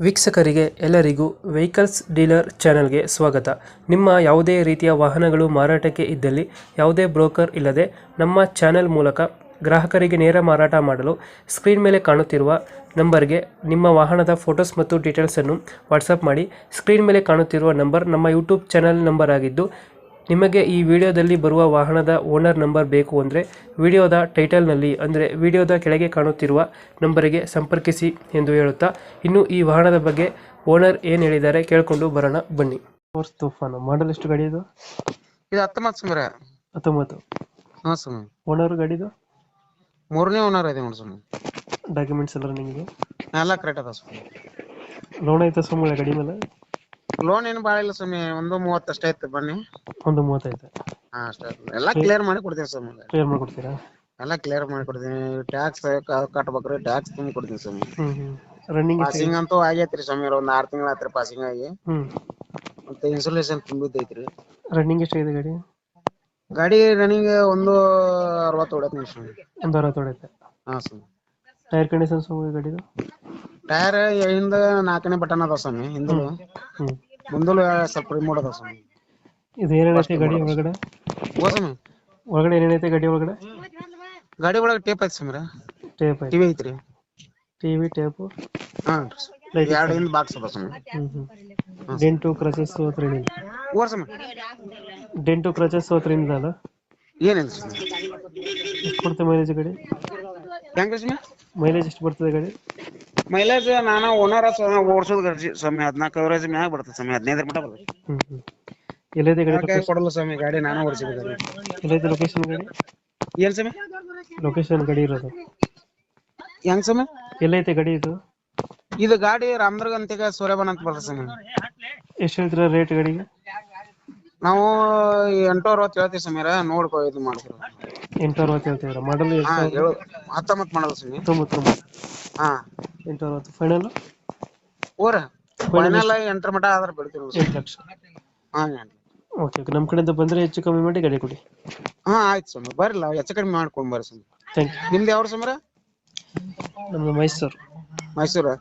ವೀಕ್ಷಕರಿಗೆ ಎಲ್ಲರಿಗೂ vehicles dealer ಚಾನೆಲ್ಗೆ ಸ್ವಾಗತ. ನಿಮ್ಮ ಯಾವುದೇ ರೀತಿಯ ವಾಹನಗಳು ಮಾರಾಟಕ್ಕೆ ಇದ್ದಲ್ಲಿ ಯಾವುದೇ ಬ್ರೋಕರ್ ಇಲ್ಲದೆ ನಮ್ಮ ಚಾನೆಲ್ ಮೂಲಕ ಗ್ರಾಹಕರಿಗೆ ನೇರ ಮಾರಾಟ ಮಾಡಲು ಸ್ಕ್ರೀನ್ ಮೇಲೆ ಕಾಣುತ್ತಿರುವ ನಂಬರ್ಗೆ ನಿಮ್ಮ ವಾಹನದ ಫೋಟೋಸ್ ಮತ್ತು ಡೀಟೇಲ್ಸನ್ನು ವಾಟ್ಸಪ್ ಮಾಡಿ. ಸ್ಕ್ರೀನ್ ಮೇಲೆ ಕಾಣುತ್ತಿರುವ ನಂಬರ್ ನಮ್ಮ ಯೂಟ್ಯೂಬ್ ಚಾನೆಲ್ ನಂಬರ್ ಆಗಿದ್ದು, ನಿಮಗೆ ಈ ವಿಡಿಯೋದಲ್ಲಿ ಬರುವ ವಾಹನದ ಓನರ್ ನಂಬರ್ ಬೇಕು ಅಂದರೆ ವಿಡಿಯೋದ ಟೈಟಲ್ನಲ್ಲಿ ಅಂದರೆ ವಿಡಿಯೋದ ಕೆಳಗೆ ಕಾಣುತ್ತಿರುವ ನಂಬರಿಗೆ ಸಂಪರ್ಕಿಸಿ ಎಂದು ಹೇಳುತ್ತಾ, ಇನ್ನು ಈ ವಾಹನದ ಬಗ್ಗೆ ಓನರ್ ಏನು ಹೇಳಿದ್ದಾರೆ ಕೇಳಿಕೊಂಡು ಬರೋಣ ಬನ್ನಿ. ಫೋರ್ಸ್ ತುಫಾನ್ ಮಾಡಲ್ ಎಷ್ಟು ಗಾಡಿ ಇದು? ಇದು 19. ಹಾಂ ಸ್ವಾಮಿ. ಓನರ್ ಗಾಡಿದು ಮೂರನೇ ಓನರ್ ಇದೆ ನೋಡಿ ಸ್ವಾಮಿ. ಡಾಕ್ಯುಮೆಂಟ್ಸ್ ಎಲ್ಲ ನಿಮಗೆ ಎಲ್ಲ ಕರೆಕ್ಟ್ ಅದ ಸ್ವಾಮಿ. ಲೋನ್ ಐತೆ ಸ್ವಾಮಿ ಗಾಡಿ ಮೇಲೆ? ಲೋನ್ ಏನು ಭಾಳ ಇಲ್ಲ ಸ್ವಾಮಿ, 1.30 ಅಷ್ಟೇ ಐತೆ. ಬನ್ನಿ 1.35. ಹಾಂ ಅಷ್ಟೇ. ಎಲ್ಲ ಕ್ಲಿಯರ್ ಮಾಡಿ ಕೊಡ್ತೀನಿ ಸ್ವಾಮಿ. ಕ್ಲಿಯರ್ ಮಾಡಿಕೊಡ್ತೀರಾ? ಎಲ್ಲ ಕ್ಲಿಯರ್ ಮಾಡಿ ಕೊಡ್ತೀನಿ. ಟ್ಯಾಕ್ಸ್ ಕಟ್ಬೇಕ್ರಿ, ಟ್ಯಾಕ್ಸ್ ತುಂಬಿ ಕೊಡ್ತೀನಿ ಸ್ವಾಮಿ. ರನ್ನಿಂಗ್ ಪಾಸಿಂಗ್ ಅಂತೂ ಆಗೈತ್ರಿ ಸ್ವಾಮಿ, ಒಂದು 6 ತಿಂಗಳ ಆತ್ರಿ ಪಾಸಿಂಗ್ ಆಗಿ. ಮತ್ತೆ ಇನ್ಸುಲೇಷನ್ ತುಂಬಿದ್ದೈತ್ರಿ. ರನ್ನಿಂಗ್ ಎಷ್ಟಾಗಿದೆ ಗಾಡಿ? ಗಾಡಿ ರನ್ನಿಂಗ್ 1.60 ಹೊಡೈತಿ ಸ್ವಾಮಿ. 1.60 ಹೊಡೈತೆ. ಹಾಂ ಸ್ವಾಮಿ. ಟೈರ್ ಕಂಡೀಷನ್ ಸ್ವಾಮಿ ಗಾಡಿದು? ಟೈರ್ ಹಿಂದ 4ನೇ ಬಟನ್ ಅದಾವ ಸ್ವಾಮಿ. ಹಿಂದಲು ಮುಂದಲು ಸ್ವಲ್ಪ ರಿಮೋಟ್ ಅದಾವ ಸ್ವಾಮಿ. ಇದು ಏನೇನೈತೆ ಗಾಡಿ ಒಳಗಡೆ? ಓ ಸ್ವಾಮಿ, ಒಳಗಡೆ ಏನೇನೈತೆ ಗಾಡಿ ಒಳಗಡೆ? ಗಾಡಿ ಒಳಗೆ ಟೇಪ್ ಐತಿ ಸ್ವಾಮಿ. ಟೇಪ್ ಐತೆ, ಟಿವಿ ಐತ್ರಿ. ಟಿವಿ ಟೇಪು, ಹಾಂ, 2 ಹಿಂದ್ ಬಾಕ್ಸ್ ಅದ ಸ್ವಾಮಿ. ಡೆಂಟು ಕ್ರಚಸ್ ಸೋತ್ರೇನಿಲ್ಲ? ಓ ಸ್ವಾಮಿ, ಡೆಂಟು ಕ್ರಚಸ್ ಸೋತ್ರೇನಿಲ್ಲ ಅಲ್ಲ? ಏನಿಲ್ಲ ಸ್ವಾಮಿ. ಎಷ್ಟು ಕೊಡ್ತದೆ ಮೈಲೇಜ್ ಗಾಡಿ? ಹೆಂಗ್ರಿ ಸ್ವಾಮಿ? ಮೈಲೇಜ್ ಎಷ್ಟು ಬರ್ತದೆ ಗಾಡಿ? ಮೈಲೇಜ್ ನಾನು ಓನರ್ ಓಡಿಸೋದು ಗಾಡಿ ಸ್ವಾಮಿ, 14 ಅವರೇಜ್ ಮ್ಯಾಗ ಬರ್ತದೆ ಸ್ವಾಮಿ, 15 ಮಟ್ಟ ಬರ್ತದೆ. ಎಲ್ಲೈತೆ ಗಾಡಿ? ಕೊಡಲ್ಲ ಸ್ವಾಮಿ, ಗಾಡಿ ನಾನು ಓಡಿಸಿದ ಗಾಡಿ. ಎಲ್ಲೈತೆ ಲೊಕೇಶನ್ ಗಾಡಿ? ಏನ್ ಸ್ವಾಮಿ? ಲೊಕೇಶನ್ ಗಾಡಿ ಇರೋದು ಹೆಂಗ್ ಸ್ವಾಮಿ? ಎಲ್ಲೈತೆ ಗಾಡಿ ಇದು? ಇದು ಗಾಡಿ ರಾಮದುರ್ಗ ಅಂತಿಗ ಸೂರ್ಯಬನ್ ಅಂತ ಬರ್ತದೆ ಸ್ವಾಮಿ. ಎಷ್ಟು ಹೇಳ್ತೀರಾ ರೇಟ್ ಗಾಡಿಗೆ? ನಾವು 860 ಹೇಳ್ತೀವಿ ಸ್ವಾಮಿ, ನೋಡ್ಕೊ ಇದು ಮಾಡ್ತೀವಿ. 860 ಹೇಳ್ತೀರಾ? ಮಾಡಲ್ 19 ಮಾಡಲ್ಲ ಸ್ವಾಮಿ. 19. ಹಾ, 860 ಫೈನಲ್? ಊರ ಫೈನಲ್ 8 ಮಟ್ಟ ಆದ್ರೆ ಬಿಡ್ತೀವಿ. 8 ಲಕ್ಷ. ಹಾ, ಓಕೆ ಓಕೆ. ನಮ್ಮ ಕಡೆಯಿಂದ ಬಂದರೆ ಹೆಚ್ಚು ಕಮ್ಮಿ ಮಾಡಿ ಗಾಡಿ ಕೊಡಿ. ಹಾ ಆಯ್ತು ಸ್ವಾಮಿ, ಬರಲ್ಲ ಹೆಚ್ಚು ಕಡಿಮೆ ಮಾಡ್ಕೊಂಡ್ ಬರ್ರಿ ಸ್ವಾಮಿ. Thank you. ನಿಮ್ದು ಯಾವ್ರು ಸ್ವಾಮಿ? ನಮ್ಮದು ಮೈಸೂರು. ಮೈಸೂರು.